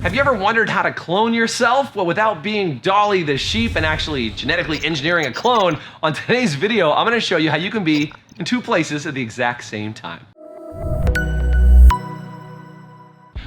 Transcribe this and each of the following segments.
Have you ever wondered how to clone yourself? Well, without being Dolly the sheep and actually genetically engineering a clone, on today's video, I'm gonna show you how you can be in two places at the exact same time.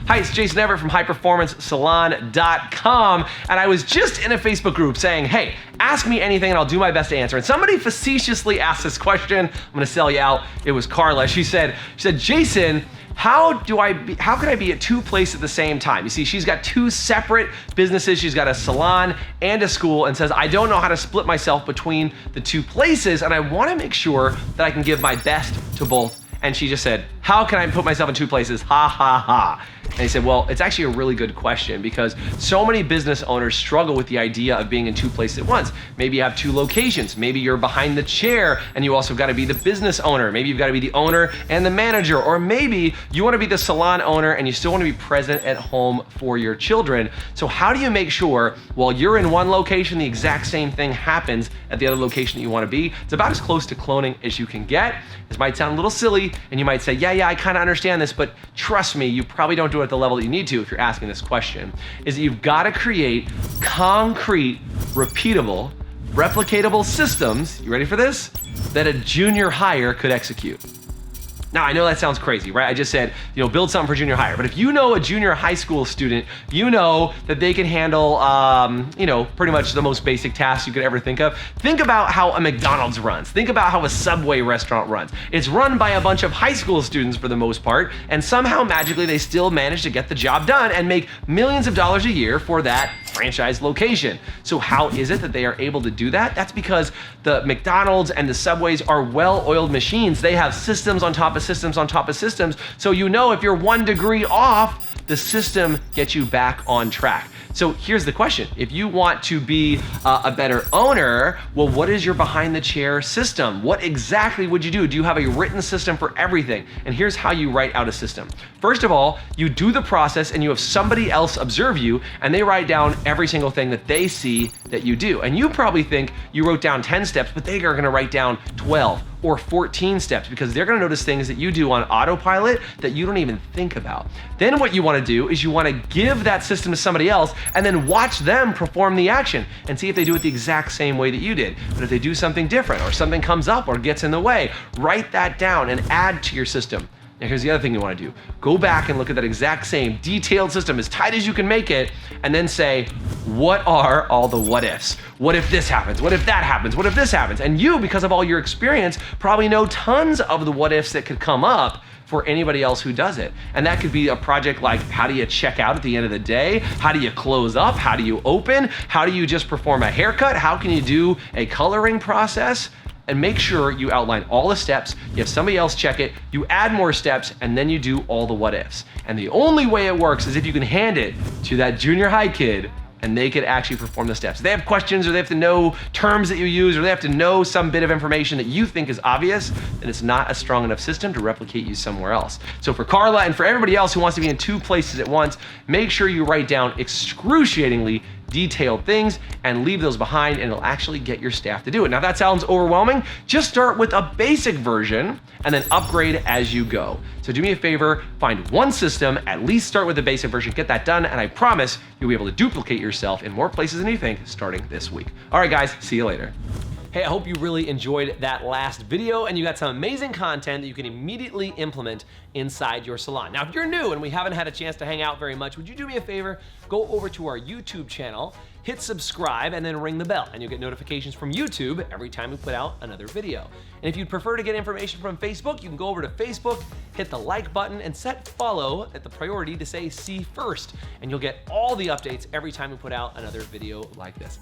Hi, it's Jason Everett from highperformancesalon.com, and I was just in a Facebook group saying, hey, ask me anything and I'll do my best to answer. And somebody facetiously asked this question. I'm gonna sell you out. It was Carla. She said, Jason, how can I be at two places at the same time? You see, she's got two separate businesses. She's got a salon and a school, and says, I don't know how to split myself between the two places, and I wanna make sure that I can give my best to both. And she just said, how can I put myself in two places? Ha ha ha. And he said, well, it's actually a really good question because so many business owners struggle with the idea of being in two places at once. Maybe you have two locations. Maybe you're behind the chair and you also got to be the business owner. Maybe you've got to be the owner and the manager. Or maybe you want to be the salon owner and you still want to be present at home for your children. So how do you make sure while you're in one location, the exact same thing happens at the other location that you want to be? It's about as close to cloning as you can get. This might sound a little silly and you might say, yeah, I kind of understand this, but trust me, you probably don't do it at the level that you need to if you're asking this question, is that you've got to create concrete, repeatable, replicatable systems, you ready for this, that a junior hire could execute. Now, I know that sounds crazy, right? I just said, build something for junior hire. But if you know a junior high school student, you know that they can handle, pretty much the most basic tasks you could ever think of. Think about how a McDonald's runs. Think about how a Subway restaurant runs. It's run by a bunch of high school students for the most part, and somehow magically they still manage to get the job done and make millions of dollars a year for that franchise location. So how is it that they are able to do that? That's because the McDonald's and the Subways are well-oiled machines. They have systems on top of systems on top of systems. So if you're 1 degree off, the system gets you back on track. So here's the question. If you want to be a better owner, well, what is your behind the chair system? What exactly would you do? Do you have a written system for everything? And here's how you write out a system. First of all, you do the process and you have somebody else observe you and they write down every single thing that they see that you do. And you probably think you wrote down 10 steps, but they are gonna write down 12 or 14 steps because they're gonna notice things that you do on autopilot that you don't even think about. Then what you wanna do is you wanna give that system to somebody else and then watch them perform the action and see if they do it the exact same way that you did. But if they do something different or something comes up or gets in the way, write that down and add to your system. Now here's the other thing you wanna do. Go back and look at that exact same detailed system as tight as you can make it and then say, what are all the what ifs? What if this happens? What if that happens? What if this happens? And you, because of all your experience, probably know tons of the what ifs that could come up for anybody else who does it. And that could be a project like, how do you check out at the end of the day? How do you close up? How do you open? How do you just perform a haircut? How can you do a coloring process? And make sure you outline all the steps, you have somebody else check it, you add more steps, and then you do all the what ifs. And the only way it works is if you can hand it to that junior high kid and they could actually perform the steps. If they have questions or they have to know terms that you use or they have to know some bit of information that you think is obvious, then it's not a strong enough system to replicate you somewhere else. So for Carla and for everybody else who wants to be in two places at once, make sure you write down excruciatingly detailed things and leave those behind and it'll actually get your staff to do it. Now that sounds overwhelming. Just start with a basic version and then upgrade as you go. So do me a favor, find one system, at least start with the basic version, get that done, and I promise you'll be able to duplicate yourself in more places than you think starting this week. All right guys, see you later. Hey, I hope you really enjoyed that last video and you got some amazing content that you can immediately implement inside your salon. Now, if you're new and we haven't had a chance to hang out very much, would you do me a favor? Go over to our YouTube channel, hit subscribe, and then ring the bell, and you'll get notifications from YouTube every time we put out another video. And if you'd prefer to get information from Facebook, you can go over to Facebook, hit the like button, and set follow at the priority to say see first, and you'll get all the updates every time we put out another video like this.